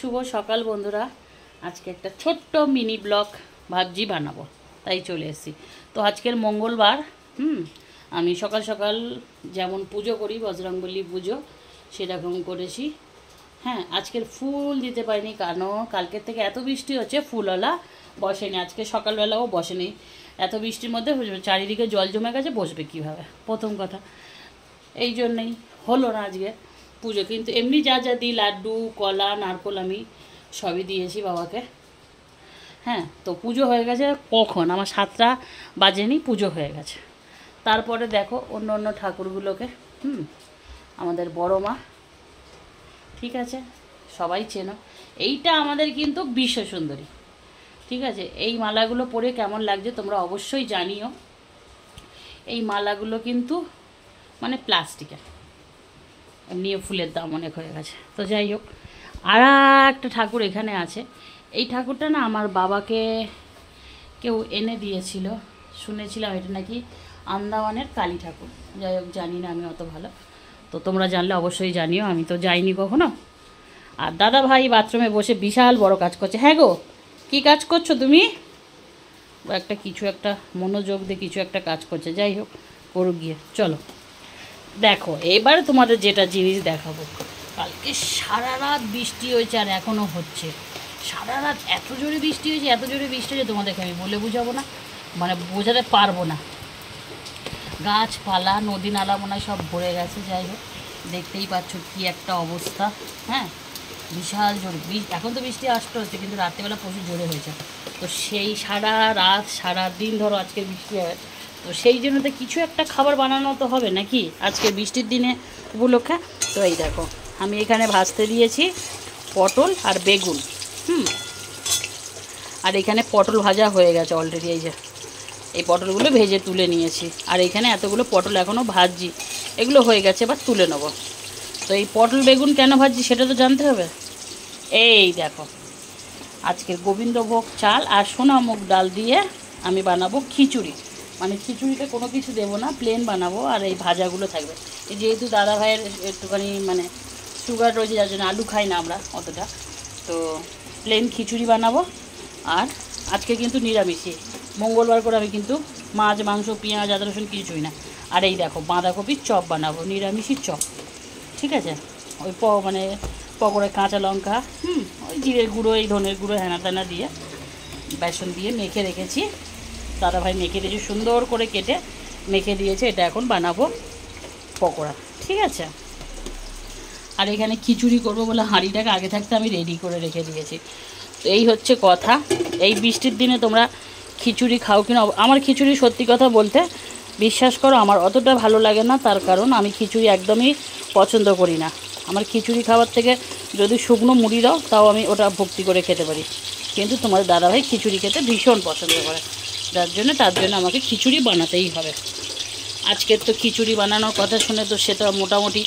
শুভ সকাল বন্ধুরা। আজকে একটা ছোট্ট মিনি ব্লগ ভাবজি বানাবো, তাই চলে এসেছি। তো আজকের মঙ্গলবার, আমি সকাল সকাল যেমন পুজো করি, বজরংবলী পুজো, সেরকম করেছি। হ্যাঁ, আজকের ফুল দিতে পারিনি কারণ কালকের থেকে এত বৃষ্টি হচ্ছে, ফুলওয়ালা বসেনি। আজকে সকালবেলাও বসেনি, এত বৃষ্টির মধ্যে চারিদিকে জল জমে গেছে, বসবে কীভাবে প্রথম কথা। এই জন্যই হলো না আজকে পুজো। কিন্তু এমনি যা যা দিই, লাড্ডু, কলা, নারকোল, আমি সবই দিয়েছি বাবাকে। হ্যাঁ, তো পুজো হয়ে গেছে কখন, আমার 7টা বাজেনি, পুজো হয়ে গেছে। তারপরে দেখো অন্য অন্য ঠাকুরগুলোকে, আমাদের বড় মা, ঠিক আছে, সবাই চেনো। এইটা আমাদের কিন্তু বিশ্ব সুন্দরী, ঠিক আছে। এই মালাগুলো পরে কেমন লাগছে তোমরা অবশ্যই জানিও। এই মালাগুলো কিন্তু মানে প্লাস্টিকের, এমনিও ফুলের দাম অনেক হয়ে গেছে। তো যাই হোক, আর একটা ঠাকুর এখানে আছে। এই ঠাকুরটা না আমার বাবাকে কেউ এনে দিয়েছিল, শুনেছিলাম এটা নাকি আন্দামানের কালী ঠাকুর। যাই হোক, জানি না আমি অত ভালো, তো তোমরা জানলে অবশ্যই জানিও, আমি তো যাইনি কখনো। আর দাদা ভাই বাথরুমে বসে বিশাল বড় কাজ করছে। হ্যাঁ গো, কী কাজ করছো তুমি? একটা কিছু একটা মনোযোগ দিয়ে কিছু একটা কাজ করছে। যাই হোক, করুক গিয়ে। চলো দেখো, এবারে তোমাদের যেটা জিনিস দেখাবো, কালকে সারা রাত বৃষ্টি হয়েছে আর এখনও হচ্ছে। সারা রাত এত জোরে বৃষ্টি হয়েছে, এত জোরে বৃষ্টি হয়েছে, তোমাদেরকে আমি বলে বোঝাবো না, মানে বোঝাতে পারবো না। গাছপালা, নদী নালা মনে হয় সব ভরে গেছে। যাই হোক, দেখতেই পাচ্ছ কী একটা অবস্থা। হ্যাঁ, বিশাল জোরে এখন তো বৃষ্টি আসতে হচ্ছে, কিন্তু রাত্রেবেলা প্রচুর জোরে হয়েছে। তো সেই সারা রাত সারা দিন ধরো আজকে বৃষ্টি হয়, তো সেই জন্য তো কিছু একটা খাবার বানানো তো হবে নাকি আজকে বৃষ্টির দিনে উপলক্ষে। তো এই দেখো, আমি এখানে ভাজতে দিয়েছি পটল আর বেগুন, আর এখানে পটল ভাজা হয়ে গেছে অলরেডি। এই যে এই পটলগুলো ভেজে তুলে নিয়েছি, আর এখানে এতগুলো পটল এখনও ভাজছি, এগুলো হয়ে গেছে, এবার তুলে নেবো। তো এই পটল বেগুন কেন ভাজছি সেটা তো জানতে হবে। এই দেখো, আজকের গোবিন্দভোগ চাল আর সোনা মুগ ডাল দিয়ে আমি বানাবো খিচুড়ি। মানে খিচুড়িতে কোনো কিছু দেবো না, প্লেন বানাবো, আর এই ভাজাগুলো থাকবে। যেহেতু দাদা ভাইয়ের একটুখানি মানে সুগার রয়েছে, যার জন্য আলু খাই না আমরা অতটা, তো প্লেন খিচুড়ি বানাবো। আর আজকে কিন্তু নিরামিষই, মঙ্গলবার করে আমি কিন্তু মাছ, মাংস, পেঁয়াজ, আদা, রসুন কিছুই না। আর এই দেখো, বাঁধাকপির চপ বানাবো, নিরামিষই চপ, ঠিক আছে। ওই মানে পকোড়ায় কাঁচা লঙ্কা, ওই জিরের গুঁড়ো, এই ধনের গুঁড়ো, হেনা তেনা দিয়ে বেসন দিয়ে মেখে রেখেছি। দাদাভাই মেখে দিয়েছে, সুন্দর করে কেটে মেখে দিয়েছে। এটা এখন বানাবো পকোড়া, ঠিক আছে। আর এখানে খিচুড়ি করবো বলে হাঁড়িটাকে আগে থাকতে আমি রেডি করে রেখে দিয়েছি। তো এই হচ্ছে কথা। এই বৃষ্টির দিনে তোমরা খিচুড়ি খাও কিনা? আমার খিচুড়ি সত্যি কথা বলতে বিশ্বাস করো আমার অতটা ভালো লাগে না, তার কারণ আমি খিচুড়ি একদমই পছন্দ করি না। আমার খিচুড়ি খাওয়ার থেকে যদি শুকনো মুড়ি দাও, তাও আমি ওটা ভক্তি করে খেতে পারি। কিন্তু তোমাদের দাদাভাই খিচুড়ি খেতে ভীষণ পছন্দ করে, তার জন্য আমাকে খিচুড়ি বানাতেই হবে। আজকের তো খিচুড়ি বানানোর কথা শুনে তো সেটা মোটামুটি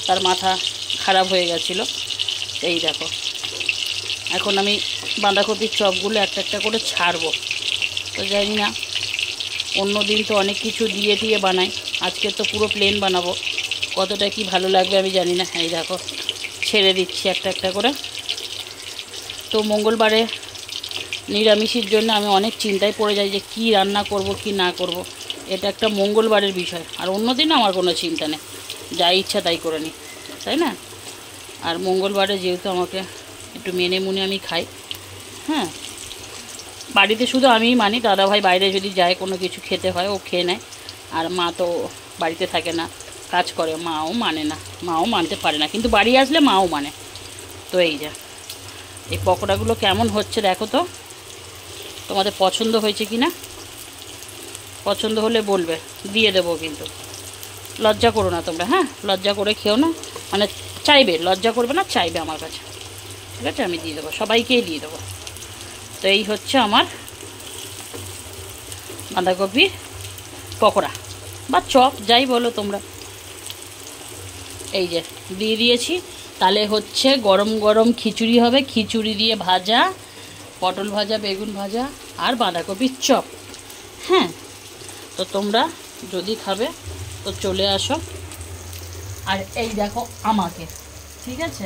তার মাথা খারাপ হয়ে গেছিলো। এই দেখো, এখন আমি বাঁধাকপির চপগুলো একটা একটা করে ছাড়বো। তো জানি না, অন্য দিন তো অনেক কিছু দিয়ে দিয়ে বানাই, আজকে তো পুরো প্লেন বানাবো, কতটা কি ভালো লাগবে আমি জানি না। এই দেখো, ছেড়ে দিচ্ছি একটা একটা করে। তো মঙ্গলবারে নিরামিষের জন্য আমি অনেক চিন্তায় পড়ে যাই যে কি রান্না করব কি না করব। এটা একটা মঙ্গলবারের বিষয়, আর অন্য দিন আমার কোনো চিন্তা নেই, যা ইচ্ছা তাই করে নিই, তাই না। আর মঙ্গলবারে যেহেতু আমাকে একটু মেনে মুনে আমি খাই। হ্যাঁ, বাড়িতে শুধু আমিই মানি, দাদাভাই বাইরে যদি যায় কোনো কিছু খেতে হয় ও খেয়ে নেয়, আর মা তো বাড়িতে থাকে না, কাজ করে, মাও মানে না, মাও মানতে পারে না, কিন্তু বাড়ি আসলে মাও মানে। তো এই যে এই পকোড়াগুলো কেমন হচ্ছে দেখো তো, তোমাদের পছন্দ হয়েছে কি না? পছন্দ হলে বলবে, দিয়ে দেবো, কিন্তু লজ্জা করো না তোমরা। হ্যাঁ, লজ্জা করে খেও না, মানে চাইবে, লজ্জা করবে না, চাইবে আমার কাছে, ঠিক আছে, আমি দিয়ে দেবো, সবাইকেই দিয়ে দেবো। তো এই হচ্ছে আমার বাঁধাকপির পকোড়া বা চপ, যাই বলো তোমরা। এই যে দিয়ে দিয়েছি, তাহলে হচ্ছে গরম গরম খিচুড়ি হবে, খিচুড়ি দিয়ে ভাজা, পটল ভাজা, বেগুন ভাজা আর বাঁধাকপির চপ। হ্যাঁ, তো তোমরা যদি খাবে তো চলে আসো। আর এই দেখো আমাকে, ঠিক আছে,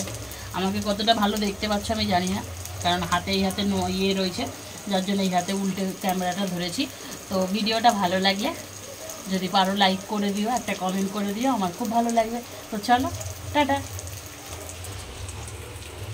আমাকে কতটা ভালো দেখতে পাচ্ছ আমি জানি না, কারণ এই হাতে ইয়ে রয়েছে, যার জন্য এই হাতে উল্টে ক্যামেরাটা ধরেছি। তো ভিডিওটা ভালো লাগলে যদি পারো লাইক করে দিও, একটা কমেন্ট করে দিও, আমার খুব ভালো লাগবে। তো চলো, টাটা।